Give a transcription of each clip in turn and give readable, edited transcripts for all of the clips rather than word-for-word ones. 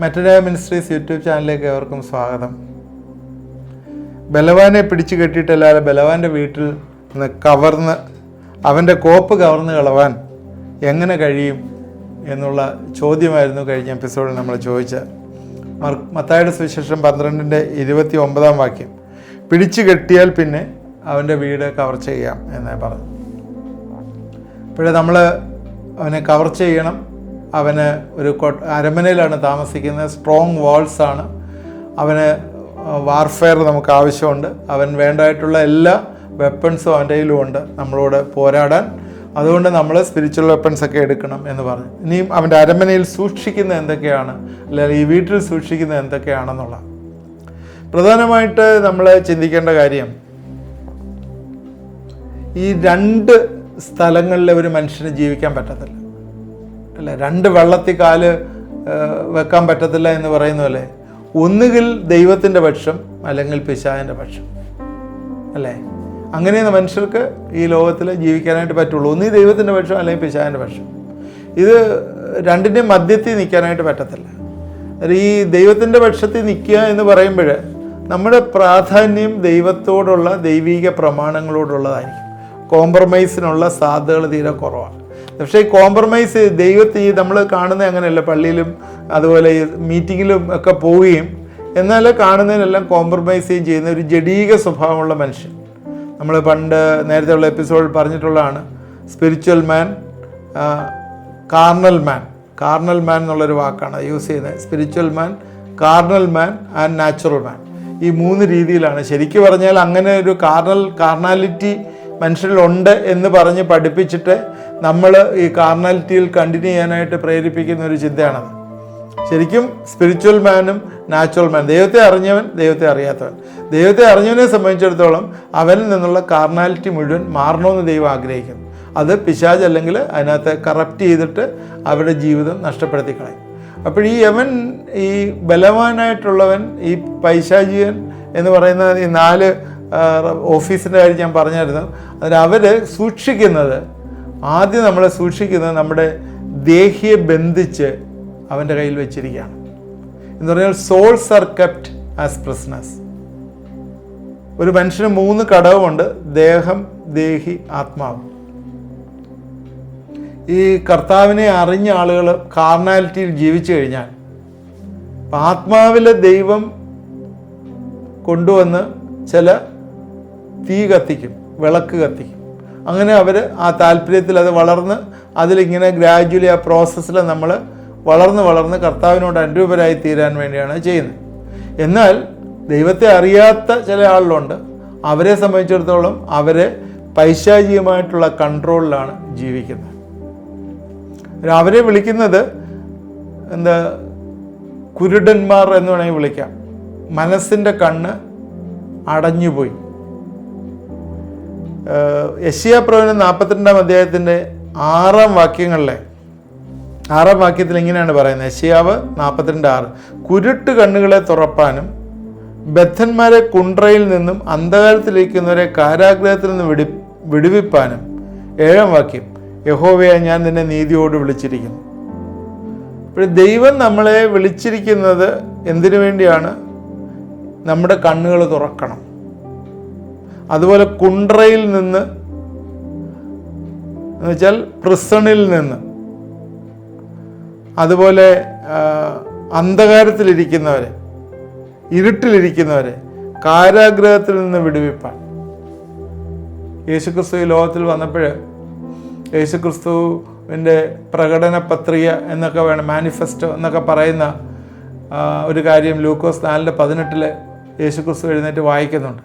മെറ്റഡേ ministries YouTube ചാനലിലേക്ക് ഏവർക്കും സ്വാഗതം. ബലവാനെ പിടിച്ചു കെട്ടിയിട്ടല്ലാതെ ബലവാൻ്റെ വീട്ടിൽ നിന്ന് കവർന്ന് അവൻ്റെ കോപ്പ് കവർന്ന് കളവാൻ എങ്ങനെ കഴിയും എന്നുള്ള ചോദ്യമായിരുന്നു കഴിഞ്ഞ എപ്പിസോഡിൽ നമ്മൾ ചോദിച്ചത്. മത്തായിയുടെ സുവിശേഷം 12:29 വാക്യം, പിടിച്ചു കെട്ടിയാൽ പിന്നെ അവൻ്റെ വീട് കവർ ചെയ്യാം എന്നേ പറഞ്ഞു. ഇപ്പോഴേ നമ്മൾ അവനെ കവർ ചെയ്യണം. അവന് ഒരു അരമനയിലാണ് താമസിക്കുന്നത്, സ്ട്രോങ് വാൾസാണ്. അവന് വാർഫെയർ നമുക്ക് ആവശ്യമുണ്ട്. അവൻ വേണ്ടതായിട്ടുള്ള എല്ലാ വെപ്പൺസും അവൻ്റെ കയ്യിലുമുണ്ട് നമ്മളോട് പോരാടാൻ. അതുകൊണ്ട് നമ്മൾ സ്പിരിച്വൽ വെപ്പൺസൊക്കെ എടുക്കണം എന്ന് പറഞ്ഞു. ഇനിയും അവൻ്റെ അരമനയിൽ സൂക്ഷിക്കുന്ന എന്തൊക്കെയാണ്, അല്ലെങ്കിൽ ഈ വീട്ടിൽ സൂക്ഷിക്കുന്ന എന്തൊക്കെയാണെന്നുള്ള പ്രധാനമായിട്ട് നമ്മൾ ചിന്തിക്കേണ്ട കാര്യം, ഈ രണ്ട് സ്ഥലങ്ങളിൽ ഒരു മനുഷ്യന് ജീവിക്കാൻ പറ്റത്തില്ല അല്ലേ. രണ്ട് വെള്ളത്തിൽ കാല് വെക്കാൻ പറ്റത്തില്ല എന്ന് പറയുന്ന പോലെ, ഒന്നുകിൽ ദൈവത്തിൻ്റെ പക്ഷം അല്ലെങ്കിൽ പിശാചിൻ്റെ പക്ഷം അല്ലേ. അങ്ങനെയാണ് മനുഷ്യർക്ക് ഈ ലോകത്തിൽ ജീവിക്കാനായിട്ട് പറ്റുള്ളൂ. ഒന്നീ ദൈവത്തിൻ്റെ പക്ഷം അല്ലെങ്കിൽ പിശാചിൻ്റെ പക്ഷം. ഇത് രണ്ടിൻ്റെയും മധ്യത്തിൽ നിൽക്കാനായിട്ട് പറ്റത്തില്ല. ഈ ദൈവത്തിൻ്റെ പക്ഷത്തിൽ നിൽക്കുക എന്ന് പറയുമ്പോൾ നമ്മുടെ പ്രാധാന്യം ദൈവത്തോടുള്ള ദൈവിക പ്രമാണങ്ങളോടുള്ളതായിരിക്കും. കോംപ്രമൈസിനുള്ള സാധ്യതകൾ തീരെ കുറവാണ്. പക്ഷേ ഈ കോംപ്രമൈസ് ദൈവത്തിൽ നമ്മൾ കാണുന്നത് അങ്ങനെയല്ല. പള്ളിയിലും അതുപോലെ ഈ മീറ്റിങ്ങിലും ഒക്കെ പോവുകയും എന്നാൽ കാണുന്നതിനെല്ലാം കോംപ്രമൈസ് ചെയ്യുന്ന ഒരു ജഡീക സ്വഭാവമുള്ള മനുഷ്യൻ. നമ്മൾ പണ്ട് നേരത്തെയുള്ള എപ്പിസോഡിൽ പറഞ്ഞിട്ടുള്ളതാണ്, സ്പിരിച്വൽ മാൻ, കാർണൽ മാൻ എന്നുള്ളൊരു വാക്കാണ് യൂസ് ചെയ്യുന്നത്. Spiritual man, carnal man and natural മാൻ. ഈ മൂന്ന് രീതിയിലാണ്. ശരിക്കും പറഞ്ഞാൽ അങ്ങനെ ഒരു കാർണാലിറ്റി മനുഷ്യരിലുണ്ട് എന്ന് പറഞ്ഞ് പഠിപ്പിച്ചിട്ട് നമ്മൾ ഈ കാർണാലിറ്റിയിൽ കണ്ടിന്യൂ ചെയ്യാനായിട്ട് പ്രേരിപ്പിക്കുന്ന ഒരു ചിന്തയാണത്. ശരിക്കും സ്പിരിച്വൽ മാനും നാച്ചുറൽ മാൻ, ദൈവത്തെ അറിഞ്ഞവൻ, ദൈവത്തെ അറിയാത്തവൻ. ദൈവത്തെ അറിഞ്ഞവനെ സംബന്ധിച്ചിടത്തോളം അവനിൽ നിന്നുള്ള കാർണാലിറ്റി മുഴുവൻ മാറണമെന്ന് ദൈവം ആഗ്രഹിക്കുന്നു. അത് പിശാച് അല്ലെങ്കിൽ അതിനകത്ത് കറപ്റ്റ് ചെയ്തിട്ട് അവരുടെ ജീവിതം നഷ്ടപ്പെടുത്തി കളയും. അപ്പോൾ ഈ ബലവാനായിട്ടുള്ളവൻ, ഈ പൈശാചികൻ എന്ന് പറയുന്ന ഈ 4 ഓഫീസിൻ്റെ കാര്യം ഞാൻ പറഞ്ഞായിരുന്നു. അതിൽ അവർ സൂക്ഷിക്കുന്നത്, ആദ്യം നമ്മൾ സൂക്ഷിക്കുന്നത് നമ്മുടെ ദേഹിയെ ബന്ധിച്ച് അവൻ്റെ കയ്യിൽ വെച്ചിരിക്കുകയാണ്. എന്ന് പറഞ്ഞാൽ souls are kept as prisoners. ഒരു മനുഷ്യന് 3 ഘടകമുണ്ട്: ദേഹം, ദേഹി, ആത്മാവ്. ഈ കർത്താവിനെ അറിഞ്ഞ ആളുകൾ കാർണാലിറ്റിയിൽ ജീവിച്ചു കഴിഞ്ഞാൽ ആത്മാവിലെ ദൈവം കൊണ്ടുവന്ന് ചില തീ കത്തിക്കും, വിളക്ക് കത്തിക്കും. അങ്ങനെ അവർ ആ താല്പര്യത്തിൽ അത് വളർന്ന് അതിലിങ്ങനെ ഗ്രാജുവലി ആ പ്രോസസ്സിൽ നമ്മൾ വളർന്ന് കർത്താവിനോട് അനുരൂപരായി തീരാൻ വേണ്ടിയാണ് ചെയ്യുന്നത്. എന്നാൽ ദൈവത്തെ അറിയാത്ത ചില ആളുകളുണ്ട്. അവരെ സംബന്ധിച്ചിടത്തോളം അവരെ പൈശാചികമായിട്ടുള്ള കൺട്രോളിലാണ് ജീവിക്കുന്നത്. അവരെ വിളിക്കുന്നത് കുരുടന്മാർ എന്ന് വേണമെങ്കിൽ വിളിക്കാം. മനസ്സിൻ്റെ കണ്ണ് അടഞ്ഞുപോയി. യെശയ്യാപ്രവചനം 42-ാം അധ്യായത്തിൻ്റെ 6-ാം വാക്യത്തിൽ ഇങ്ങനെയാണ് പറയുന്നത്. യെശയ്യാവ് 42:6, കുരുട്ട് കണ്ണുകളെ തുറപ്പാനും ബദ്ധന്മാരെ കുണ്ട്രയിൽ നിന്നും അന്ധകാരത്തിലിരിക്കുന്നവരെ കാരാഗ്രഹത്തിൽ നിന്ന് വിടുവിപ്പാനും. 7-ാം വാക്യം, യഹോവയെ ഞാൻ നിന്നെ നീതിയോട് വിളിച്ചിരിക്കുന്നു. അപ്പോൾ ദൈവം നമ്മളെ വിളിച്ചിരിക്കുന്നത് എന്തിനു വേണ്ടിയാണ്? നമ്മുടെ കണ്ണുകൾ തുറക്കണം. അതുപോലെ കുണ്ട്രയിൽ നിന്ന് എന്ന് വെച്ചാൽ പ്രിസണിൽ നിന്ന്, അതുപോലെ അന്ധകാരത്തിലിരിക്കുന്നവരെ, ഇരുട്ടിലിരിക്കുന്നവരെ കാരാഗ്രഹത്തിൽ നിന്ന് വിടുവിപ്പാൻ. യേശുക്രിസ്തു ഈ ലോകത്തിൽ വന്നപ്പോൾ യേശുക്രിസ്തുവിൻ്റെ പ്രകടന പത്രിക എന്നൊക്കെ വേണം, മാനിഫെസ്റ്റോ എന്നൊക്കെ പറയുന്ന ഒരു കാര്യം ലൂക്കോസ് 4:18 യേശുക്രിസ്തു എഴുന്നേറ്റ് വായിക്കുന്നുണ്ട്.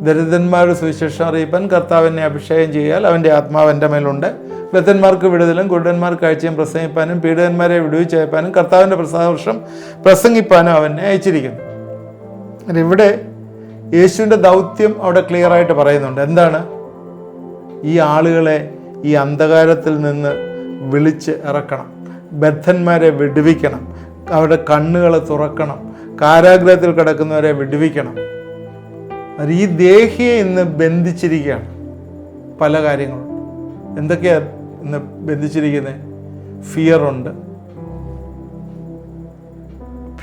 ദരിദ്രന്മാരുടെ സുവിശേഷം അറിയിപ്പാൻ കർത്താവിനെ അഭിഷേകം ചെയ്യാൽ അവൻ്റെ ആത്മാവ് എൻ്റെ മേലുണ്ട്. ബദ്ധന്മാർക്ക് വിടുതലും കുരുടന്മാർക്ക് കാഴ്ചയും പ്രസംഗിപ്പാനും പീഡിതന്മാരെ വിടുവിച്ചയപ്പാനും കർത്താവിൻ്റെ പ്രസാദവർഷം പ്രസംഗിപ്പാനും അവനെ അയച്ചിരിക്കുന്നു. ഇവിടെ യേശുവിൻ്റെ ദൗത്യം അവിടെ ക്ലിയറായിട്ട് പറയുന്നുണ്ട്. എന്താണ്? ഈ ആളുകളെ ഈ അന്ധകാരത്തിൽ നിന്ന് വിളിച്ച് ഇറക്കണം, ബദ്ധന്മാരെ വിടുവിക്കണം, അവരുടെ കണ്ണുകൾ തുറക്കണം, കാരാഗ്രഹത്തിൽ കിടക്കുന്നവരെ വിടുവിക്കണം. ഈ ദേഹിയെ ഇന്ന് ബന്ധിച്ചിരിക്കുകയാണ് പല കാര്യങ്ങളും. എന്തൊക്കെയാണ് ഇന്ന് ബന്ധിച്ചിരിക്കുന്നത്? ഫിയറുണ്ട്,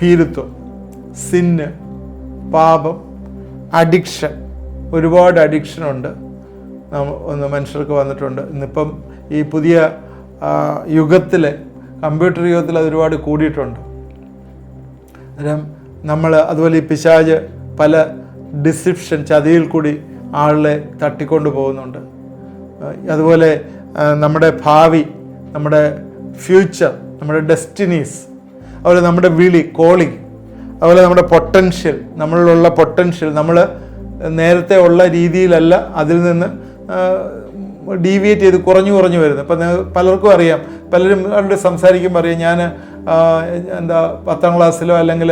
ഭീരുത്വം, സിന്ന്, പാപം, അഡിക്ഷൻ. ഒരുപാട് അഡിക്ഷനുണ്ട് മനുഷ്യർക്ക് വന്നിട്ടുണ്ട്. ഇന്നിപ്പം ഈ പുതിയ യുഗത്തിൽ, കമ്പ്യൂട്ടർ യുഗത്തിൽ അത് ഒരുപാട് കൂടിയിട്ടുണ്ട്. അന്നേരം നമ്മൾ അതുപോലെ ഈ പിശാച് പല ഡിസിപ്ഷൻ, ചതിയിൽ കൂടി ആളെ തട്ടിക്കൊണ്ട് പോകുന്നുണ്ട്. അതുപോലെ നമ്മുടെ ഭാവി, നമ്മുടെ ഫ്യൂച്ചർ, നമ്മുടെ ഡെസ്റ്റിനീസ്, അതുപോലെ നമ്മുടെ വിളി, കോളിംഗ്, അതുപോലെ നമ്മുടെ പൊട്ടൻഷ്യൽ, നമ്മളിലുള്ള പൊട്ടൻഷ്യൽ നമ്മൾ നേരത്തെ ഉള്ള രീതിയിലല്ല, അതിൽ നിന്ന് ഡീവിയേറ്റ് ചെയ്ത് കുറഞ്ഞു വരുന്നു. ഇപ്പം പലർക്കും അറിയാം, പലരും സംസാരിക്കുമ്പോൾ അറിയാം, ഞാൻ 10ാം ക്ലാസ്സിലോ അല്ലെങ്കിൽ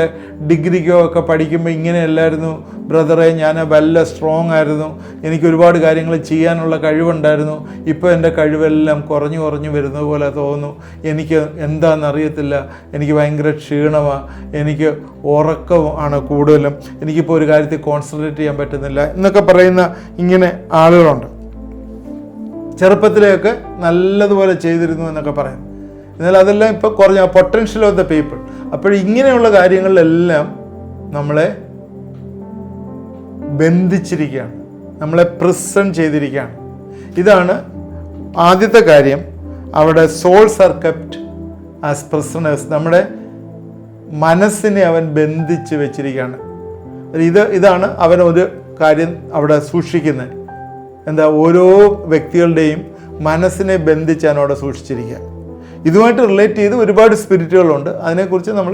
ഡിഗ്രിക്കോ ഒക്കെ പഠിക്കുമ്പോൾ ഇങ്ങനെയല്ലായിരുന്നു ബ്രദറെ, ഞാൻ വല്ല സ്ട്രോങ് ആയിരുന്നു, എനിക്ക് ഒരുപാട് കാര്യങ്ങൾ ചെയ്യാനുള്ള കഴിവുണ്ടായിരുന്നു, ഇപ്പോൾ എൻ്റെ കഴിവെല്ലാം കുറഞ്ഞു വരുന്നത് പോലെ തോന്നുന്നു, എനിക്ക് എന്താണെന്നറിയത്തില്ല, എനിക്ക് ഭയങ്കര ക്ഷീണമാണ്, എനിക്ക് ഉറക്കമാണ് കൂടുതലും, എനിക്കിപ്പോൾ ഒരു കാര്യത്തിൽ കോൺസെൻട്രേറ്റ് ചെയ്യാൻ പറ്റുന്നില്ല എന്നൊക്കെ പറയുന്ന ഇങ്ങനെ ആളുകളുണ്ട്. ചെറുപ്പത്തിലെയൊക്കെ നല്ലതുപോലെ ചെയ്തിരുന്നു എന്നൊക്കെ പറയും. എന്നാൽ അതെല്ലാം ഇപ്പോൾ കുറഞ്ഞ പൊട്ടൻഷ്യൽ ഓഫ് ദ പീപ്പിൾ. അപ്പോൾ ഇങ്ങനെയുള്ള കാര്യങ്ങളിലെല്ലാം നമ്മളെ ബന്ധിച്ചിരിക്കുകയാണ്, നമ്മളെ പ്രിസൺ ചെയ്തിരിക്കുകയാണ്. ഇതാണ് ആദ്യത്തെ കാര്യം. അവിടെ souls are kept as prisoners. നമ്മുടെ മനസ്സിനെ അവൻ ബന്ധിച്ച് വെച്ചിരിക്കുകയാണ്. ഇതാണ് അവൻ ഒരു കാര്യം അവിടെ സൂക്ഷിക്കുന്നത്. ഓരോ വ്യക്തികളുടെയും മനസ്സിനെ ബന്ധിച്ചാണ് അവിടെ സൂക്ഷിച്ചിരിക്കുക. ഇതുമായിട്ട് റിലേറ്റ് ചെയ്ത് ഒരുപാട് സ്പിരിറ്റുകളുണ്ട്. അതിനെക്കുറിച്ച് നമ്മൾ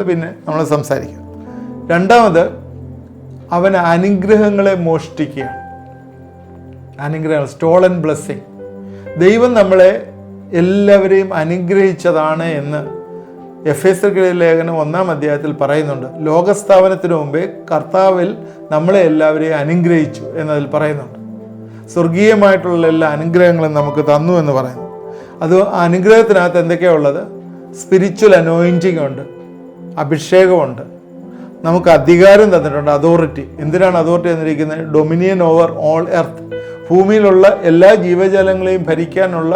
സംസാരിക്കാം. രണ്ടാമത്, അവൻ അനുഗ്രഹങ്ങളെ മോഷ്ടിക്കുകയാണ്. അനുഗ്രഹങ്ങൾ, സ്റ്റോളൻ ബ്ലെസ്സിങ്. ദൈവം നമ്മളെ എല്ലാവരെയും അനുഗ്രഹിച്ചതാണ് എന്ന് എഫേസ്യർക്കെഴുതിയ ലേഖനം 1-ാം അധ്യായത്തിൽ പറയുന്നുണ്ട്. ലോകസ്ഥാപനത്തിന് മുമ്പേ കർത്താവിൽ നമ്മളെ എല്ലാവരെയും അനുഗ്രഹിച്ചു എന്നതിൽ പറയുന്നുണ്ട്. സ്വർഗീയമായിട്ടുള്ള എല്ലാ അനുഗ്രഹങ്ങളും നമുക്ക് തന്നു എന്ന് പറയുന്നു. അത് അനുഗ്രഹത്തിനകത്ത് എന്തൊക്കെയാണ് ഉള്ളത്? സ്പിരിച്വൽ അനോയിൻറ്റിങ് ഉണ്ട്, അഭിഷേകമുണ്ട്, നമുക്ക് അധികാരം തന്നിട്ടുണ്ട്, അതോറിറ്റി. എന്തിനാണ് അതോറിറ്റി തന്നിരിക്കുന്നത്? Dominion over all earth. ഭൂമിയിലുള്ള എല്ലാ ജീവജാലങ്ങളെയും ഭരിക്കാനുള്ള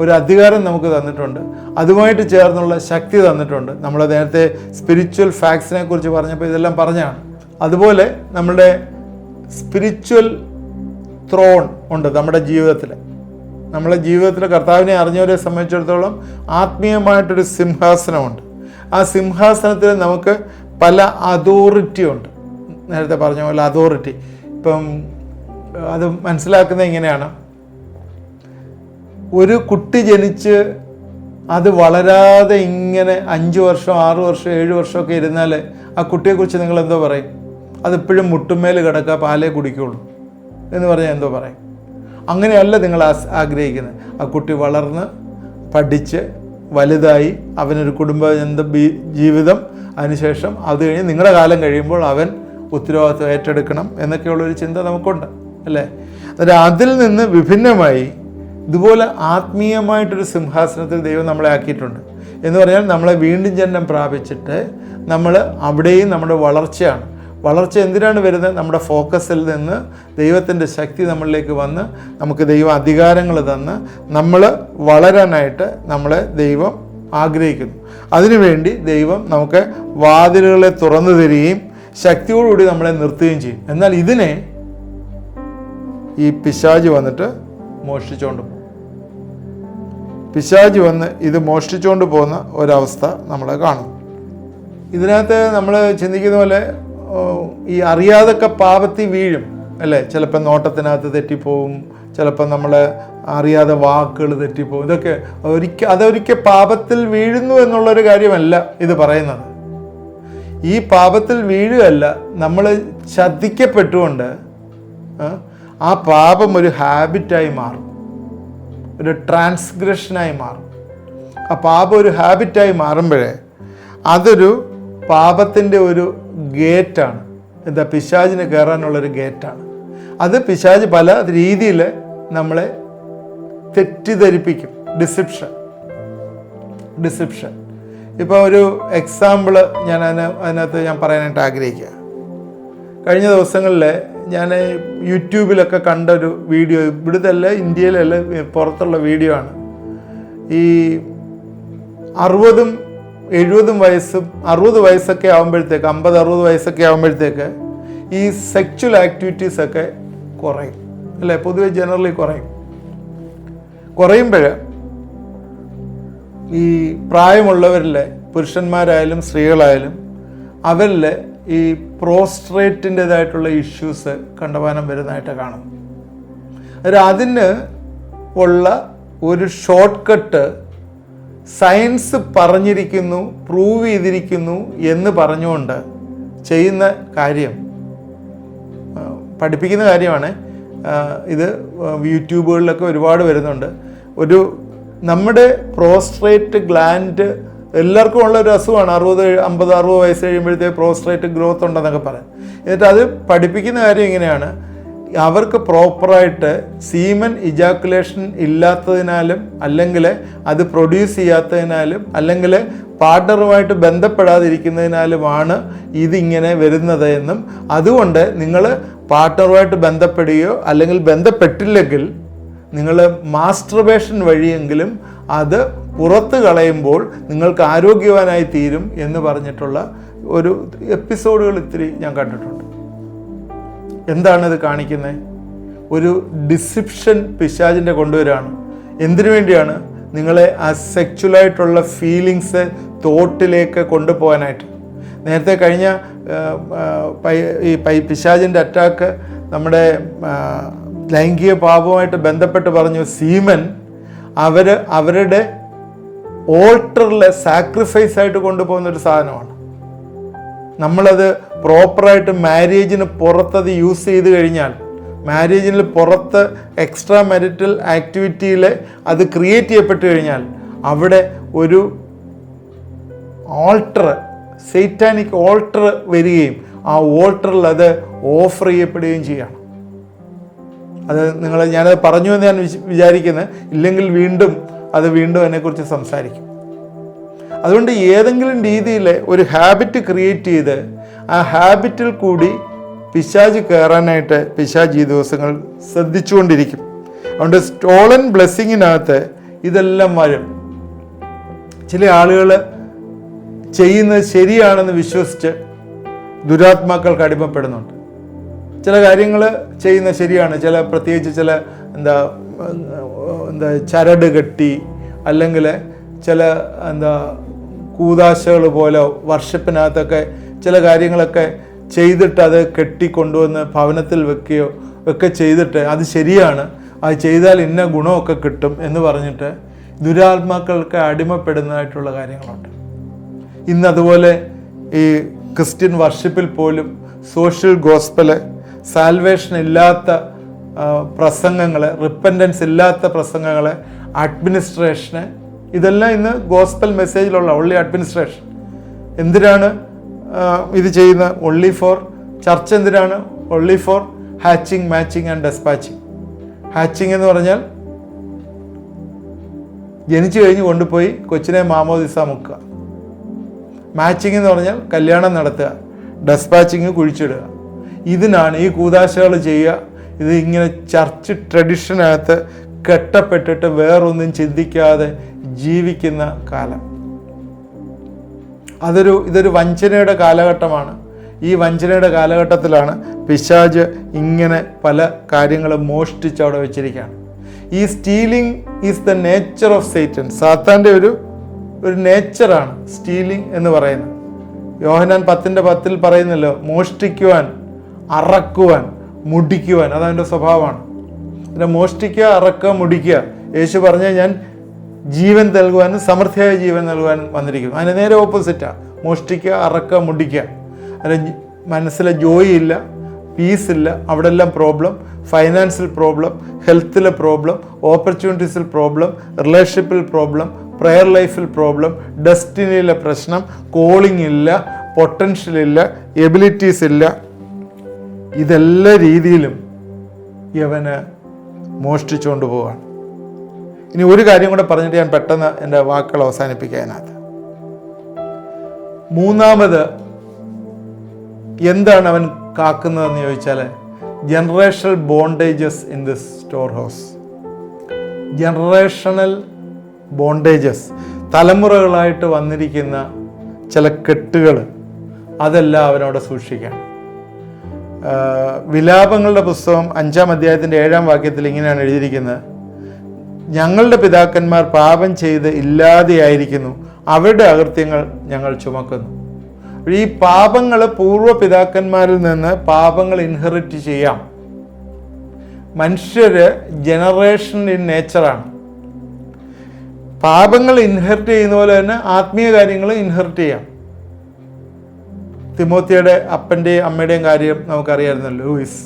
ഒരു അധികാരം നമുക്ക് തന്നിട്ടുണ്ട്. അതുമായിട്ട് ചേർന്നുള്ള ശക്തി തന്നിട്ടുണ്ട്. നമ്മൾ നേരത്തെ സ്പിരിച്വൽ ഫാക്ട്സിനെ കുറിച്ച് പറഞ്ഞപ്പോൾ ഇതെല്ലാം പറഞ്ഞാണ്. അതുപോലെ നമ്മുടെ സ്പിരിച്വൽ ത്രോൺ ഉണ്ട് നമ്മുടെ ജീവിതത്തിൽ. നമ്മളെ ജീവിതത്തിൽ കർത്താവിനെ അറിഞ്ഞവരെ സംബന്ധിച്ചിടത്തോളം ആത്മീയമായിട്ടൊരു സിംഹാസനമുണ്ട്. ആ സിംഹാസനത്തിൽ നമുക്ക് പല അതോറിറ്റി ഉണ്ട്. നേരത്തെ പറഞ്ഞ പോലെ അതോറിറ്റി. ഇപ്പം അത് മനസ്സിലാക്കുന്നത് ഇങ്ങനെയാണ്. ഒരു കുട്ടി ജനിച്ച് അത് വളരാതെ ഇങ്ങനെ 5 വർഷം 6 വർഷം 7 വർഷമൊക്കെ ഇരുന്നാൽ ആ കുട്ടിയെക്കുറിച്ച് നിങ്ങൾ എന്തോ പറയും? അതിപ്പോഴും മുട്ടുമേൽ കിടക്കുക, പാലേ കുടിക്കുള്ളൂ എന്ന് പറഞ്ഞാൽ എന്തോ പറയും? അങ്ങനെയല്ല നിങ്ങൾ ആഗ്രഹിക്കുന്നത്. ആ കുട്ടി വളർന്ന് പഠിച്ച് വലുതായി അവനൊരു കുടുംബ ജീവിതം, അതിനുശേഷം അത് കഴിഞ്ഞ് നിങ്ങളുടെ കാലം കഴിയുമ്പോൾ അവൻ ഉത്തരവാദിത്വം ഏറ്റെടുക്കണം എന്നൊക്കെയുള്ളൊരു ചിന്ത നമുക്കുണ്ട്, അല്ലേ? അതായത് അതിൽ നിന്ന് വിഭിന്നമായി ഇതുപോലെ ആത്മീയമായിട്ടൊരു സിംഹാസനത്തിൽ ദൈവം നമ്മളെ ആക്കിയിട്ടുണ്ട്. എന്ന് പറഞ്ഞാൽ നമ്മളെ വീണ്ടും ജന്മം പ്രാപിച്ചിട്ട് നമ്മൾ അവിടെയും നമ്മുടെ വളർച്ചയാണ്. വളർച്ച എന്തിനാണ് വരുന്നത്? നമ്മുടെ ഫോക്കസിൽ നിന്ന് ദൈവത്തിൻ്റെ ശക്തി നമ്മളിലേക്ക് വന്ന് നമുക്ക് ദൈവം അധികാരങ്ങൾ തന്ന് നമ്മൾ വളരാനായിട്ട് നമ്മളെ ദൈവം ആഗ്രഹിക്കുന്നു. അതിനുവേണ്ടി ദൈവം നമുക്ക് വാതിലുകളെ തുറന്നു തരികയും ശക്തിയോടുകൂടി നമ്മളെ നിർത്തുകയും ചെയ്യും. എന്നാൽ ഇതിനെ ഈ പിശാച് വന്നിട്ട് മോഷ്ടിച്ചുകൊണ്ട് പോകും. പിശാച് വന്ന് ഇത് മോഷ്ടിച്ചുകൊണ്ട് പോകുന്ന ഒരവസ്ഥ നമ്മൾ കാണും. ഇതിനകത്ത് നമ്മൾ ചിന്തിക്കുന്ന പോലെ ഈ അറിയാതൊക്കെ പാപത്തിൽ വീഴും, അല്ലേ? ചിലപ്പോൾ നോട്ടത്തിനകത്ത് തെറ്റിപ്പോവും, ചിലപ്പോൾ നമ്മൾ അറിയാതെ വാക്കുകൾ തെറ്റിപ്പോവും. ഇതൊക്കെ അതൊരിക്കൽ പാപത്തിൽ വീഴുന്നു എന്നുള്ളൊരു കാര്യമല്ല ഇത് പറയുന്നത്. ഈ പാപത്തിൽ വീഴുകയല്ല, നമ്മൾ ചതിക്കപ്പെട്ടുകൊണ്ട് ആ പാപം ഒരു ഹാബിറ്റായി മാറും, ഒരു ട്രാൻസ്ഗ്രഷനായി മാറും. ആ പാപം ഒരു ഹാബിറ്റായി മാറുമ്പോഴേ അതൊരു പാപത്തിൻ്റെ ഒരു ഗേറ്റാണ്. എന്താ? പിശാചിന് കയറാനുള്ളൊരു ഗേറ്റാണ്. അത് പിശാച് പല രീതിയിൽ നമ്മളെ തെറ്റിദ്ധരിപ്പിക്കും. ഡിസിപ്ഷൻ. ഇപ്പോൾ ഒരു എക്സാമ്പിൾ അതിനകത്ത് ഞാൻ പറയാനായിട്ട് ആഗ്രഹിക്കുക. കഴിഞ്ഞ ദിവസങ്ങളിൽ ഞാൻ യൂട്യൂബിലൊക്കെ കണ്ടൊരു വീഡിയോ, ഇവിടുത്തല്ല, ഇന്ത്യയിലല്ല, പുറത്തുള്ള വീഡിയോ ആണ്. ഈ 60 70 വയസ്സും 60 വയസ്സൊക്കെ ആകുമ്പോഴത്തേക്ക് 50-60 വയസ്സൊക്കെ ആകുമ്പോഴത്തേക്ക് ഈ സെക്ച്വൽ ആക്ടിവിറ്റീസൊക്കെ കുറയും അല്ലേ, പൊതുവെ ജനറലി കുറയുമ്പോൾ ഈ പ്രായമുള്ളവരിലെ പുരുഷന്മാരായാലും സ്ത്രീകളായാലും അവരിൽ ഈ പ്രോസ്ട്രേറ്റിൻ്റെതായിട്ടുള്ള ഇഷ്യൂസ് കണ്ടമാനം വരുന്നതായിട്ട് കാണും. അതിന് ഉള്ള ഒരു ഷോർട്ട് കട്ട് സയൻസ് പറഞ്ഞിരിക്കുന്നു, പ്രൂവ് ചെയ്തിരിക്കുന്നു എന്ന് പറഞ്ഞുകൊണ്ട് ചെയ്യുന്ന കാര്യം, പഠിപ്പിക്കുന്ന കാര്യമാണ്. ഇത് യൂട്യൂബുകളിലൊക്കെ ഒരുപാട് വരുന്നുണ്ട്. നമ്മുടെ പ്രോസ്ട്രേറ്റ് ഗ്ലാൻഡ് എല്ലാവർക്കും ഉള്ള ഒരു അസുഖമാണ്. 50-60 വയസ്സ് കഴിയുമ്പോഴത്തേക്ക് പ്രോസ്ട്രേറ്റ് ഗ്രോത്ത് ഉണ്ടെന്നൊക്കെ പറയും. എന്നിട്ട് അത് പഠിപ്പിക്കുന്ന കാര്യം ഇങ്ങനെയാണ്, അവർക്ക് പ്രോപ്പറായിട്ട് സീമൻ ഇജാക്കുലേഷൻ ഇല്ലാത്തതിനാലും അല്ലെങ്കിൽ അത് പ്രൊഡ്യൂസ് ചെയ്യാത്തതിനാലും അല്ലെങ്കിൽ പാർട്ണറുമായിട്ട് ബന്ധപ്പെടാതിരിക്കുന്നതിനാലുമാണ് ഇതിങ്ങനെ വരുന്നത് എന്നും, അതുകൊണ്ട് നിങ്ങൾ പാർട്ണറുമായിട്ട് ബന്ധപ്പെടുകയോ അല്ലെങ്കിൽ ബന്ധപ്പെട്ടില്ലെങ്കിൽ നിങ്ങൾ മാസ്റ്റർബേഷൻ വഴിയെങ്കിലും അത് പുറത്ത് കളയുമ്പോൾ നിങ്ങൾക്ക് ആരോഗ്യവാനായി തീരും എന്ന് പറഞ്ഞിട്ടുള്ള ഒരു എപ്പിസോഡുകൾ ഇത്തിരി ഞാൻ കണ്ടിട്ടുണ്ട്. എന്താണിത് കാണിക്കുന്നത്? ഒരു ഡിസിപ്ഷൻ പിശാചിൻ്റെ കൊണ്ടുവരാണ്. എന്തിനു വേണ്ടിയാണ്? നിങ്ങളെ ആ സെക്ച്വലായിട്ടുള്ള ഫീലിങ്സ് തോട്ടിലേക്ക് കൊണ്ടുപോകാനായിട്ട്. നേരത്തെ കഴിഞ്ഞ ഈ പിശാചിൻ്റെ അറ്റാക്ക് നമ്മുടെ ലൈംഗിക പാപവുമായിട്ട് ബന്ധപ്പെട്ട് പറഞ്ഞു, സീമൻ അവരുടെ ഓൾട്ടറിൽ സാക്രിഫൈസ് ആയിട്ട് കൊണ്ടുപോകുന്നൊരു സാധനമാണ്. നമ്മളത് പ്രോപ്പറായിട്ട് മാരേജിന് പുറത്തത് യൂസ് ചെയ്ത് കഴിഞ്ഞാൽ, മാരേജിന് പുറത്ത് എക്സ്ട്രാ മാരിറ്റൽ ആക്ടിവിറ്റിയിൽ അത് ക്രിയേറ്റ് ചെയ്യപ്പെട്ട് കഴിഞ്ഞാൽ അവിടെ ഒരു ഓൾട്ടർ, സൈറ്റാനിക് ഓൾട്ടർ വരികയും ആ ഓൾട്ടറിൽ അത് ഓഫർ ചെയ്യപ്പെടുകയും ചെയ്യണം. അത് ഞാനത് പറഞ്ഞു എന്ന് ഞാൻ വിചാരിക്കുന്നത്, ഇല്ലെങ്കിൽ വീണ്ടും അതിനെക്കുറിച്ച് സംസാരിക്കും. അതുകൊണ്ട് ഏതെങ്കിലും രീതിയിൽ ഒരു ഹാബിറ്റ് ക്രിയേറ്റ് ചെയ്ത് ആ ഹാബിറ്റിൽ കൂടി പിശാച് കയറാനായിട്ട് പിശാച് ഈ ദിവസങ്ങൾ ശ്രദ്ധിച്ചുകൊണ്ടിരിക്കും. അതുകൊണ്ട് സ്റ്റോളൻ ബ്ലെസ്സിങ്ങിനകത്ത് ഇതെല്ലാം വരും. ചില ആളുകൾ ചെയ്യുന്നത് ശരിയാണെന്ന് വിശ്വസിച്ച് ദുരാത്മാക്കൾക്ക് അടിമപ്പെടുന്നുണ്ട്. ചില കാര്യങ്ങൾ ചെയ്യുന്നത് ശരിയാണ്, പ്രത്യേകിച്ച് ചില ചരട് കെട്ടി അല്ലെങ്കിൽ ചില കൂതാശകൾ പോലെ വർഷിപ്പിനകത്തൊക്കെ ചില കാര്യങ്ങളൊക്കെ ചെയ്തിട്ട് അത് കെട്ടിക്കൊണ്ടുവന്ന് ഭവനത്തിൽ വെക്കുകയോ ഒക്കെ ചെയ്തിട്ട് അത് ശരിയാണ്, അത് ചെയ്താൽ ഇന്ന ഗുണമൊക്കെ കിട്ടും എന്ന് പറഞ്ഞിട്ട് ദുരാത്മാക്കൾക്ക് അടിമപ്പെടുന്നതായിട്ടുള്ള കാര്യങ്ങളുണ്ട്. ഇന്നതുപോലെ ഈ ക്രിസ്ത്യൻ വർഷിപ്പിൽ പോലും സോഷ്യൽ ഗോസ്പല്, സാൽവേഷൻ ഇല്ലാത്ത പ്രസംഗങ്ങൾ, റിപ്പൻറ്റൻസ് ഇല്ലാത്ത പ്രസംഗങ്ങൾ, അഡ്മിനിസ്ട്രേഷന്, ഇതെല്ലാം ഇന്ന് ഗോസ്പൽ മെസ്സേജിലുള്ള ഓൺലി അഡ്മിനിസ്ട്രേഷൻ. എന്തിനാണ് ഇത് ചെയ്യുന്ന? Only for church. എന്തിനാണ്? Only for hatching, matching and despatching. Hatching എന്ന് പറഞ്ഞാൽ ജനിച്ചു കഴിഞ്ഞ് കൊണ്ടുപോയി കൊച്ചിനെ മാമോദിസ മുക്കുക. മാച്ചിങ് എന്ന് പറഞ്ഞാൽ കല്യാണം നടത്തുക. ഡെസ്പാച്ചിങ് കുഴിച്ചിടുക. ഇതിനാണ് ഈ കൂതാശകൾ ചെയ്യുക. ഇത് ഇങ്ങനെ ചർച്ച് ട്രഡീഷനകത്ത് കെട്ടപ്പെട്ടിട്ട് വേറൊന്നും ചിന്തിക്കാതെ ജീവിക്കുന്ന കാലം. ഇതൊരു വഞ്ചനയുടെ കാലഘട്ടമാണ്. ഈ വഞ്ചനയുടെ കാലഘട്ടത്തിലാണ് പിശാച് ഇങ്ങനെ പല കാര്യങ്ങളും മോഷ്ടിച്ച് അവിടെ വെച്ചിരിക്കുകയാണ്. ഈ stealing is the nature of Satan. സാത്താൻ്റെ ഒരു നേച്ചറാണ് സ്റ്റീലിംഗ് എന്ന് പറയുന്നത്. യോഹന്നാൻ 10:10 പറയുന്നല്ലോ, മോഷ്ടിക്കുവാൻ, അറക്കുവാൻ, മുടിക്കുവാൻ. അതതിൻ്റെ സ്വഭാവമാണ്. പിന്നെ മോഷ്ടിക്കുക, അറക്കുക, മുടിക്കുക. യേശു പറഞ്ഞ ഞാൻ ജീവൻ നൽകുവാനും സമൃദ്ധിയായ ജീവൻ നൽകുവാനും വന്നിരിക്കുന്നു. അതിന് നേരെ ഓപ്പോസിറ്റാണ്. മോഷ്ടിക്കുക, അറക്കുക, മുടിക്കുക. അതിന് മനസ്സിലെ ജോയി ഇല്ല, പീസില്ല, അവിടെ എല്ലാം പ്രോബ്ലം. ഫൈനാൻഷ്യൽ പ്രോബ്ലം, ഹെൽത്തിലെ പ്രോബ്ലം, ഓപ്പർച്യൂണിറ്റീസിൽ പ്രോബ്ലം, റിലേഷൻഷിപ്പിൽ പ്രോബ്ലം, പ്രെയർ ലൈഫിൽ പ്രോബ്ലം, ഡെസ്റ്റിനിയിലെ പ്രശ്നം, കോളിംഗ് ഇല്ല, പൊട്ടൻഷ്യൽ ഇല്ല, എബിലിറ്റീസ് ഇല്ല. ഇതെല്ലാ രീതിയിലും യവന് മോഷ്ടിച്ചുകൊണ്ട് പോവുകയാണ്. ഇനി ഒരു കാര്യം കൂടെ പറഞ്ഞിട്ട് ഞാൻ പെട്ടെന്ന് എൻ്റെ വാക്കുകൾ അവസാനിപ്പിക്കാനകത്ത്. മൂന്നാമത് എന്താണ് അവൻ കാക്കുന്നതെന്ന് ചോദിച്ചാൽ, generational bondages in this store house. Generational bondages, തലമുറകളായിട്ട് വന്നിരിക്കുന്ന ചില കെട്ടുകൾ, അതെല്ലാം അവനോട് സൂക്ഷിക്കണം. വിലാപങ്ങളുടെ പുസ്തകം 5-ാം അധ്യായത്തിൻ്റെ 7-ാം വാക്യത്തിൽ ഇങ്ങനെയാണ് എഴുതിയിരിക്കുന്നത്: ഞങ്ങളുടെ പിതാക്കന്മാർ പാപം ചെയ്ത് ഇല്ലാതെയായിരിക്കുന്നു, അവരുടെ അകൃത്യങ്ങൾ ഞങ്ങൾ ചുമക്കുന്നു. ഈ പാപങ്ങൾ പൂർവ്വ പിതാക്കന്മാരിൽ നിന്ന് പാപങ്ങൾ ഇൻഹെറിറ്റ് ചെയ്യാം. മനുഷ്യര് ജനറേഷൻ ഇൻ നേച്ചറാണ്. പാപങ്ങൾ ഇൻഹെറിറ്റ് ചെയ്യുന്ന പോലെ തന്നെ ആത്മീയ കാര്യങ്ങൾ ഇൻഹെറിറ്റ് ചെയ്യാം. തിമോത്തിയുടെ അപ്പൻ്റെയും അമ്മയുടെയും കാര്യം നമുക്കറിയാമായിരുന്നല്ലോ, ലൂയിസ്.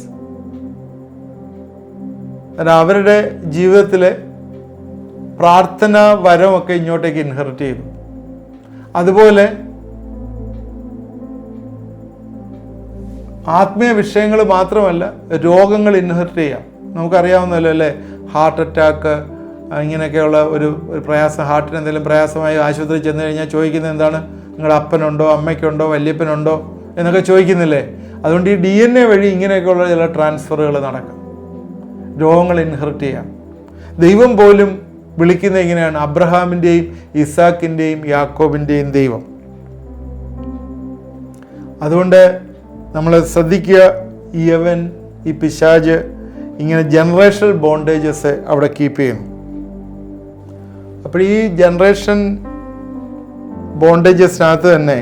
അവരുടെ ജീവിതത്തിലെ പ്രാർത്ഥനാ വരമൊക്കെ ഇങ്ങോട്ടേക്ക് ഇൻഹെറിറ്റ് ചെയ്തു. അതുപോലെ ആത്മീയ വിഷയങ്ങൾ മാത്രമല്ല, രോഗങ്ങൾ ഇൻഹെറിറ്റ് ചെയ്യാം. നമുക്കറിയാവുന്നല്ലോ അല്ലേ, ഹാർട്ട് അറ്റാക്ക്, ഇങ്ങനെയൊക്കെയുള്ള ഒരു പ്രയാസം, ഹാർട്ടിന് എന്തെങ്കിലും പ്രയാസമായി ആശുപത്രിയിൽ ചെന്ന് കഴിഞ്ഞാൽ ചോദിക്കുന്നത് എന്താണ്? നിങ്ങളുടെ അപ്പനുണ്ടോ, അമ്മയ്ക്കുണ്ടോ, വല്യപ്പനുണ്ടോ എന്നൊക്കെ ചോദിക്കുന്നില്ലേ? അതുകൊണ്ട് ഈ DNA വഴി ഇങ്ങനെയൊക്കെയുള്ള ചില ട്രാൻസ്ഫറുകൾ നടക്കും. രോഗങ്ങൾ ഇൻഹെറിറ്റ് ചെയ്യാം. ദൈവം പോലും വിളിക്കുന്നത് ഇങ്ങനെയാണ്: അബ്രഹാമിൻ്റെയും ഇസാക്കിൻ്റെയും യാക്കോബിൻ്റെയും ദൈവം. അതുകൊണ്ട് നമ്മൾ ശ്രദ്ധിക്കുക, ഈ പിശാച് ഇങ്ങനെ ജനറേഷണൽ ബോണ്ടേജസ് അവിടെ കീപ്പ് ചെയ്യുന്നു. അപ്പോൾ ഈ ജനറേഷൻ ബോണ്ടേജസിനകത്ത് തന്നെ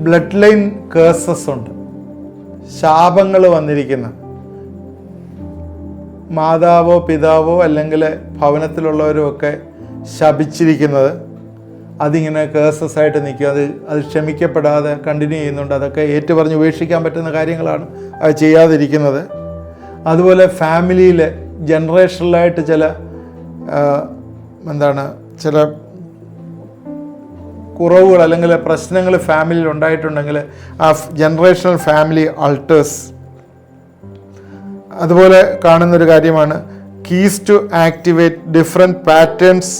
ബ്ലഡ് ലൈൻ കേഴ്സസ് ഉണ്ട്, ശാപങ്ങൾ വന്നിരിക്കുന്ന മാതാവോ പിതാവോ അല്ലെങ്കിൽ ഭവനത്തിലുള്ളവരോ ഒക്കെ ശപിച്ചിരിക്കുന്നത്, അതിങ്ങനെ കേഴ്സസ് ആയിട്ട് നിൽക്കും. അത് ക്ഷമിക്കപ്പെടാതെ കണ്ടിന്യൂ ചെയ്യുന്നുണ്ട്. അതൊക്കെ ഏറ്റുപറഞ്ഞ് ഉപേക്ഷിക്കാൻ പറ്റുന്ന കാര്യങ്ങളാണ് അത് ചെയ്യാതിരിക്കുന്നത്. അതുപോലെ ഫാമിലിയിൽ ജനറേഷണലായിട്ട് ചില കുറവുകൾ അല്ലെങ്കിൽ പ്രശ്നങ്ങൾ ഫാമിലിയിൽ ഉണ്ടായിട്ടുണ്ടെങ്കിൽ ആ ജനറേഷണൽ ഫാമിലി ആൾട്ടേഴ്സ്. അതുപോലെ കാണുന്നൊരു കാര്യമാണ് keys to activate different patterns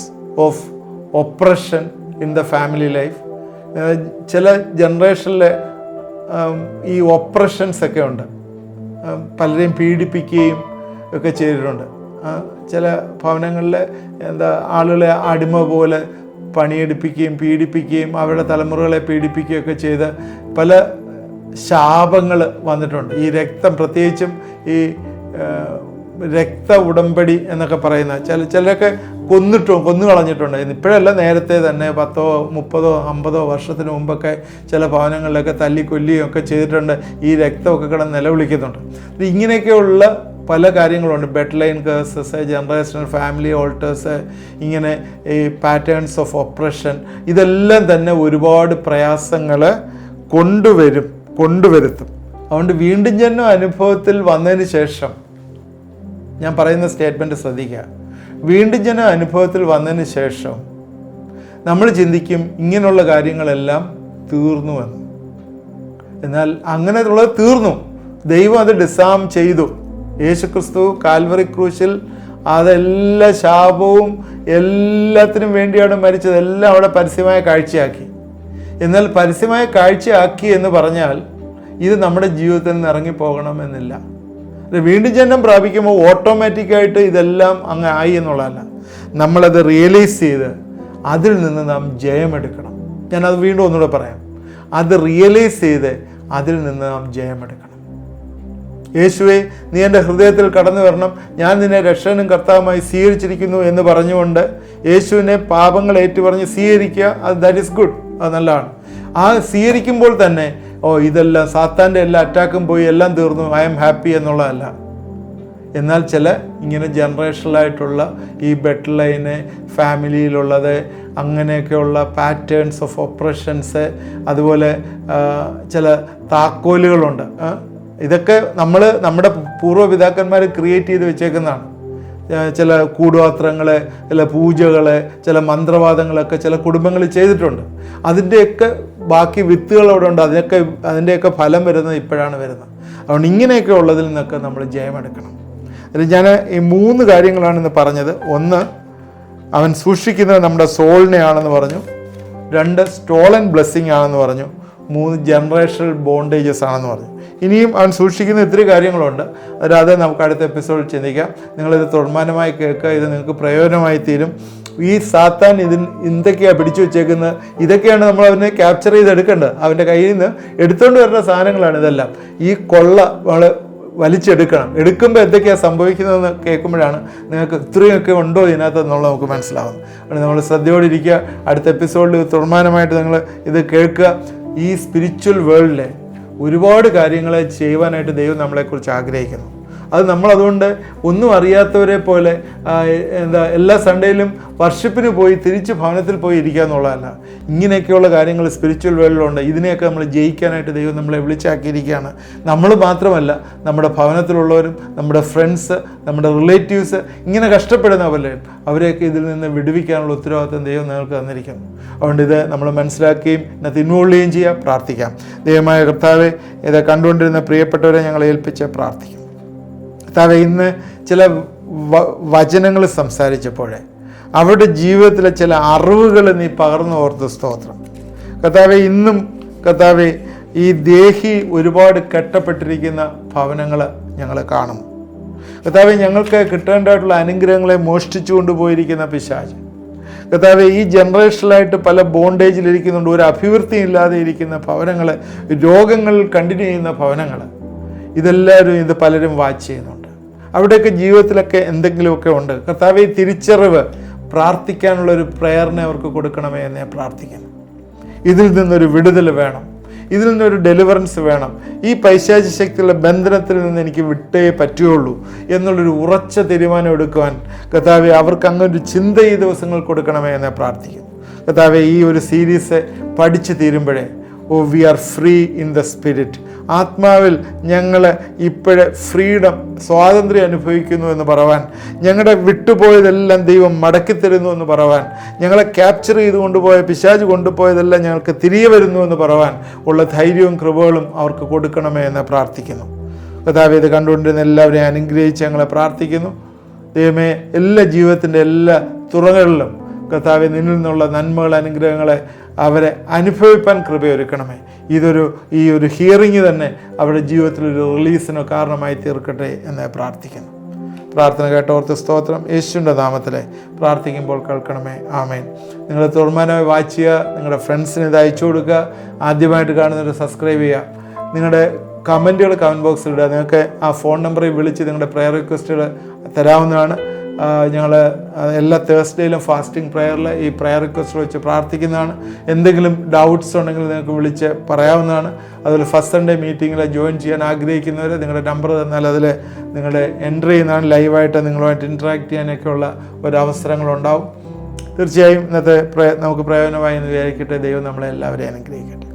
of oppression in the family life. ചില ജനറേഷനിലെ ഈ ഒപ്രഷൻസ് ഒക്കെ ഉണ്ട്, പലരെയും പീഡിപ്പിക്കുകയും ഒക്കെ ചെയ്തിട്ടുണ്ട്. ചില ഭവനങ്ങളിൽ ആളുകളെ അടിമ പോലെ പണിയെടുപ്പിക്കുകയും പീഡിപ്പിക്കുകയും അവരുടെ തലമുറകളെ പീഡിപ്പിക്കുകയൊക്കെ ചെയ്ത് പല ശാപങ്ങൾ വന്നിട്ടുണ്ട്. ഈ രക്തം, പ്രത്യേകിച്ചും ഈ രക്ത ഉടമ്പടി എന്നൊക്കെ പറയുന്ന ചിലരൊക്കെ കൊന്നു കളഞ്ഞിട്ടുണ്ട്. ഇപ്പോഴല്ല, നേരത്തെ തന്നെ 10, 30, 50 വർഷത്തിന് മുമ്പൊക്കെ ചില ഭവനങ്ങളിലൊക്കെ തല്ലിക്കൊല്ലുകയും ഒക്കെ ചെയ്തിട്ടുണ്ട്. ഈ രക്തമൊക്കെ കിടന്ന് നിലവിളിക്കുന്നുണ്ട്. ഇങ്ങനെയൊക്കെയുള്ള പല കാര്യങ്ങളുണ്ട്. Bed line curses, generational family alters, ഇങ്ങനെ ഈ പാറ്റേൺസ് ഓഫ് ഒപ്രഷൻ, ഇതെല്ലാം തന്നെ ഒരുപാട് പ്രയാസങ്ങൾ കൊണ്ടുവരുത്തും. അതുകൊണ്ട് വീണ്ടും ജന്മ അനുഭവത്തിൽ വന്നതിന് ശേഷം ഞാൻ പറയുന്ന സ്റ്റേറ്റ്മെൻറ്റ് ശ്രദ്ധിക്കുക. വീണ്ടും ജന്മ അനുഭവത്തിൽ വന്നതിന് ശേഷം നമ്മൾ ചിന്തിക്കും ഇങ്ങനെയുള്ള കാര്യങ്ങളെല്ലാം തീർന്നുവെന്ന്. എന്നാൽ അങ്ങനെയുള്ളത് തീർന്നു. ദൈവം അത് ഡിസാം ചെയ്തു. യേശുക്രിസ്തു കാൽവറി ക്രൂശിൽ അതെല്ലാ ശാപവും എല്ലാത്തിനും വേണ്ടിയാണ് മരിച്ചത്. എല്ലാം അവിടെ പരസ്യമായ കാഴ്ചയാക്കി. എന്നാൽ പരസ്യമായ കാഴ്ചയാക്കി എന്ന് പറഞ്ഞാൽ ഇത് നമ്മുടെ ജീവിതത്തിൽ നിന്ന് ഇറങ്ങിപ്പോകണമെന്നില്ല. വീണ്ടും ജന്മം പ്രാപിക്കുമ്പോൾ ഓട്ടോമാറ്റിക്കായിട്ട് ഇതെല്ലാം അങ്ങ് ആയി എന്നുള്ളതല്ല. നമ്മളത് റിയലൈസ് ചെയ്ത് അതിൽ നിന്ന് നാം ജയമെടുക്കണം. ഞാനത് വീണ്ടും ഒന്നുകൂടെ പറയാം. അത് റിയലൈസ് ചെയ്ത് അതിൽ നിന്ന് നാം ജയമെടുക്കണം. യേശുവെ, നീ എൻ്റെ ഹൃദയത്തിൽ കടന്നു വരണം, ഞാൻ നിന്നെ രക്ഷകനും കർത്താവുമായി സ്വീകരിച്ചിരിക്കുന്നു എന്ന് പറഞ്ഞുകൊണ്ട് യേശുവിനെ പാപങ്ങൾ ഏറ്റുപറഞ്ഞ് സ്വീകരിക്കുക. ദാറ്റ് ഈസ് ഗുഡ്, അത് നല്ലതാണ്. ആ സ്വീകരിക്കുമ്പോൾ തന്നെ ഇതെല്ലാം സാത്താൻ്റെ എല്ലാ അറ്റാക്കും പോയി, എല്ലാം തീർന്നു, ഐ എം ഹാപ്പി എന്നുള്ളതല്ല. എന്നാൽ ചില ഇങ്ങനെ ജനറേഷണലായിട്ടുള്ള ഈ ബെഡ് ലൈന്, ഫാമിലിയിലുള്ളത്, അങ്ങനെയൊക്കെയുള്ള പാറ്റേൺസ് ഓഫ് ഒപ്രഷൻസ്, അതുപോലെ ചില താക്കോലുകളുണ്ട്. ഇതൊക്കെ നമ്മുടെ പൂർവ്വപിതാക്കന്മാർ ക്രിയേറ്റ് ചെയ്ത് വെച്ചേക്കുന്നതാണ്. ചില കൂടുപാത്രങ്ങൾ, ചില പൂജകൾ, ചില മന്ത്രവാദങ്ങളൊക്കെ ചില കുടുംബങ്ങളിൽ ചെയ്തിട്ടുണ്ട്. അതിൻ്റെയൊക്കെ ബാക്കി വിത്തുകൾ അവിടെ ഉണ്ട്. അതിൻ്റെയൊക്കെ ഫലം വരുന്നത് ഇപ്പോഴാണ് വരുന്നത്. അതുകൊണ്ട് ഇങ്ങനെയൊക്കെ ഉള്ളതിൽ നിന്നൊക്കെ നമ്മൾ ജയമെടുക്കണം. അതിൽ ഞാൻ ഈ 3 കാര്യങ്ങളാണ് ഇന്ന് പറഞ്ഞത്. 1, അവൻ സൂക്ഷിക്കുന്നത് നമ്മുടെ സോളിനെയാണെന്ന് പറഞ്ഞു. 2, സ്റ്റോളൻ ബ്ലെസ്സിങ് ആണെന്ന് പറഞ്ഞു. 3, ജനറേഷണൽ ബോണ്ടേജസ് ആണെന്ന് പറഞ്ഞു. ഇനിയും അവൻ സൂക്ഷിക്കുന്ന ഇത്തിരി കാര്യങ്ങളുണ്ട്. അല്ലാതെ നമുക്ക് അടുത്ത എപ്പിസോഡിൽ ചിന്തിക്കാം. നിങ്ങളിത് തുടർമാനമായി കേൾക്കുക. ഇത് നിങ്ങൾക്ക് പ്രയോജനമായി തീരും. ഈ സാത്താൻ എന്തൊക്കെയാണ് പിടിച്ചു വെച്ചേക്കുന്നത്, ഇതൊക്കെയാണ് നമ്മൾ അവനെ ക്യാപ്ചർ ചെയ്തെടുക്കേണ്ടത്. അവൻ്റെ കയ്യിൽ നിന്ന് എടുത്തുകൊണ്ട് വരുന്ന സാധനങ്ങളാണ് ഇതെല്ലാം. ഈ കൊള്ള വലിച്ചെടുക്കണം. എടുക്കുമ്പോൾ എന്തൊക്കെയാണ് സംഭവിക്കുന്നതെന്ന് കേൾക്കുമ്പോഴാണ് നിങ്ങൾക്ക് ഇത്രയൊക്കെ ഉണ്ടോ ഇതിനകത്ത് എന്നുള്ളത് നമുക്ക് മനസ്സിലാവുന്നത്. അതുകൊണ്ട് നമ്മൾ ശ്രദ്ധയോടിരിക്കുക. അടുത്ത എപ്പിസോഡിൽ തുടർമാനമായിട്ട് നിങ്ങൾ ഇത് കേൾക്കുക. ഈ സ്പിരിച്വൽ വേൾഡിലെ ഒരുപാട് കാര്യങ്ങൾ ചെയ്യുവാനായിട്ട് ദൈവം നമ്മളെക്കുറിച്ച് ആഗ്രഹിക്കുന്നു. അത് നമ്മളതുകൊണ്ട് ഒന്നും അറിയാത്തവരെ പോലെ എല്ലാ സൺഡേയിലും വർഷിപ്പിന് പോയി തിരിച്ച് ഭവനത്തിൽ പോയി ഇരിക്കുക എന്നുള്ളതല്ല. ഇങ്ങനെയൊക്കെയുള്ള കാര്യങ്ങൾ സ്പിരിച്വൽ വേൾഡിലുണ്ട്. ഇതിനെയൊക്കെ നമ്മൾ ജയിക്കാനായിട്ട് ദൈവം നമ്മളെ വിളിച്ചാക്കിയിരിക്കുകയാണ്. നമ്മൾ മാത്രമല്ല, നമ്മുടെ ഭവനത്തിലുള്ളവരും, നമ്മുടെ ഫ്രണ്ട്സ്, നമ്മുടെ റിലേറ്റീവ്സ്, ഇങ്ങനെ കഷ്ടപ്പെടുന്നവരെയും അവരെയൊക്കെ ഇതിൽ നിന്ന് വിടുവിക്കാനുള്ള ഉത്തരവാദിത്വം ദൈവം നിങ്ങൾക്ക് തന്നിരിക്കുന്നു. അതുകൊണ്ട് ഇത് നമ്മൾ മനസ്സിലാക്കുകയും ഇതിനകത്ത് ഇൻവോൾവ് ചെയ്യുകയും ചെയ്യുക. പ്രാർത്ഥിക്കാം. ദൈവമായ കർത്താവെ, ഇത് കണ്ടുകൊണ്ടിരുന്ന പ്രിയപ്പെട്ടവരെ ഞങ്ങളെ ഏൽപ്പിച്ച് പ്രാർത്ഥിക്കും. കർത്താവെ, ഇന്ന് ചില വചനങ്ങൾ സംസാരിച്ചപ്പോഴേ അവരുടെ ജീവിതത്തിലെ ചില അറിവുകൾ നീ പകർന്നു ഓർത്ത് സ്തോത്രം. കർത്താവെ, ഇന്നും കർത്താവെ ഈ ദേഹി ഒരുപാട് കെട്ടപ്പെട്ടിരിക്കുന്ന ഭവനങ്ങൾ ഞങ്ങൾ കാണുന്നു. കർത്താവെ, ഞങ്ങൾക്ക് കിട്ടേണ്ടതായിട്ടുള്ള അനുഗ്രഹങ്ങളെ മോഷ്ടിച്ചു കൊണ്ടുപോയിരിക്കുന്ന പിശാച് കർത്താവെ, ഈ ജനറേഷനിലായിട്ട് പല ബോണ്ടേജിലിരിക്കുന്നുണ്ട്. ഒരു അഭിവൃദ്ധി ഇല്ലാതെ ഇരിക്കുന്ന ഭവനങ്ങൾ, രോഗങ്ങൾ കണ്ടിന്യൂ ചെയ്യുന്ന ഭവനങ്ങൾ, ഇതെല്ലാവരും ഇത് പലരും വാച്ച് ചെയ്യുന്നുണ്ട്. അവിടെയൊക്കെ ജീവിതത്തിലൊക്കെ എന്തെങ്കിലുമൊക്കെ ഉണ്ട്. കർത്താവെ, തിരിച്ചറിവ് പ്രാർത്ഥിക്കാനുള്ളൊരു പ്രേരണ അവർക്ക് കൊടുക്കണമേ എന്ന് ഞാൻ പ്രാർത്ഥിക്കുന്നു. ഇതിൽ നിന്നൊരു വിടുതൽ വേണം, ഇതിൽ നിന്നൊരു ഡെലിവറൻസ് വേണം. ഈ പൈശാചിക ശക്തിയുള്ള ബന്ധനത്തിൽ നിന്ന് എനിക്ക് വിട്ടേ പറ്റുകയുള്ളൂ എന്നുള്ളൊരു ഉറച്ച തീരുമാനം എടുക്കുവാൻ കർത്താവെ അവർക്ക് അങ്ങനൊരു ചിന്ത ഈ ദിവസങ്ങൾ കൊടുക്കണമേ എന്ന് പ്രാർത്ഥിക്കുന്നു. കർത്താവെ, ഈ ഒരു സീരീസ് പഠിച്ചു തീരുമ്പോഴേ we are free in the spirit. ആത്മാവിൽ ഞങ്ങൾ ഇപ്പോഴേ ഫ്രീഡം, സ്വാതന്ത്ര്യം അനുഭവിക്കുന്നു എന്ന് പറവാൻ, ഞങ്ങളുടെ വിട്ടുപോയതെല്ലാം ദൈവം മടക്കിത്തരുന്നു എന്ന് പറവാൻ, ഞങ്ങളെ ക്യാപ്ചർ ചെയ്ത് കൊണ്ടുപോയ പിശാച് കൊണ്ടുപോയതെല്ലാം ഞങ്ങൾക്ക് തിരികെ വരുന്നു എന്ന് പറവാൻ ഉള്ള ധൈര്യവും കൃപകളും അവർക്ക് കൊടുക്കണമേ എന്ന് പ്രാർത്ഥിക്കുന്നു. കർത്താവേ, ഇത് കണ്ടുകൊണ്ടിരുന്ന എല്ലാവരെയും അനുഗ്രഹിച്ച് ഞങ്ങളെ പ്രാർത്ഥിക്കുന്നു. ദൈവമേ, എല്ലാ ജീവിതത്തിൻ്റെ എല്ലാ തുറകളിലും കർത്താവെ നിന്നിൽ നിന്നുള്ള നന്മകൾ, അനുഗ്രഹങ്ങളെ അവരെ അനുഭവിപ്പാൻ കൃപയൊരുക്കണമേ. ഈ ഒരു ഹിയറിങ് തന്നെ അവരുടെ ജീവിതത്തിലൊരു റിലീസിനോ കാരണമായി തീർക്കട്ടെ എന്ന് പ്രാർത്ഥിക്കുന്നു. പ്രാർത്ഥന കേട്ടോർത്ത് സ്തോത്രം. യേശുവിൻ്റെ നാമത്തിലെ പ്രാർത്ഥിക്കുമ്പോൾ കേൾക്കണമേ. ആമേൻ. നിങ്ങൾ തുടർമാനമായി വാച്ച് ചെയ്യുക. നിങ്ങളുടെ ഫ്രണ്ട്സിന് ഇത് അയച്ചു കൊടുക്കുക. ആദ്യമായിട്ട് കാണുന്നവർ സബ്സ്ക്രൈബ് ചെയ്യുക. നിങ്ങളുടെ കമൻറ്റുകൾ കമൻറ്റ് ബോക്സിൽ ഇടുക. നിങ്ങൾക്ക് ആ ഫോൺ നമ്പറിൽ വിളിച്ച് നിങ്ങളുടെ പ്രയർ റിക്വസ്റ്റുകൾ തരാവുന്നതാണ്. ഞങ്ങൾ എല്ലാ തേഴ്സ്ഡേയിലും ഫാസ്റ്റിംഗ് പ്രയറിൽ ഈ പ്രയർ റിക്വസ്റ്റ് വെച്ച് പ്രാർത്ഥിക്കുന്നതാണ്. എന്തെങ്കിലും ഡൗട്ട്സ് ഉണ്ടെങ്കിൽ നിങ്ങൾക്ക് വിളിച്ച് പറയാവുന്നതാണ്. അതുപോലെ ഫസ്റ്റ് സൺഡേ മീറ്റിങ്ങിൽ ജോയിൻ ചെയ്യാൻ ആഗ്രഹിക്കുന്നവർ നിങ്ങളുടെ നമ്പർ തന്നാൽ അതിൽ നിങ്ങൾ എൻ്റർ ചെയ്യുന്നതാണ്. ലൈവായിട്ട് നിങ്ങളുമായിട്ട് ഇൻട്രാക്ട് ചെയ്യാനൊക്കെയുള്ള ഒരവസരങ്ങളുണ്ടാവും. തീർച്ചയായും ഇന്നത്തെ നമുക്ക് പ്രയോജനമായി എന്ന് വിചാരിക്കട്ടെ. ദൈവം നമ്മളെ എല്ലാവരെയും അനുഗ്രഹിക്കട്ടെ.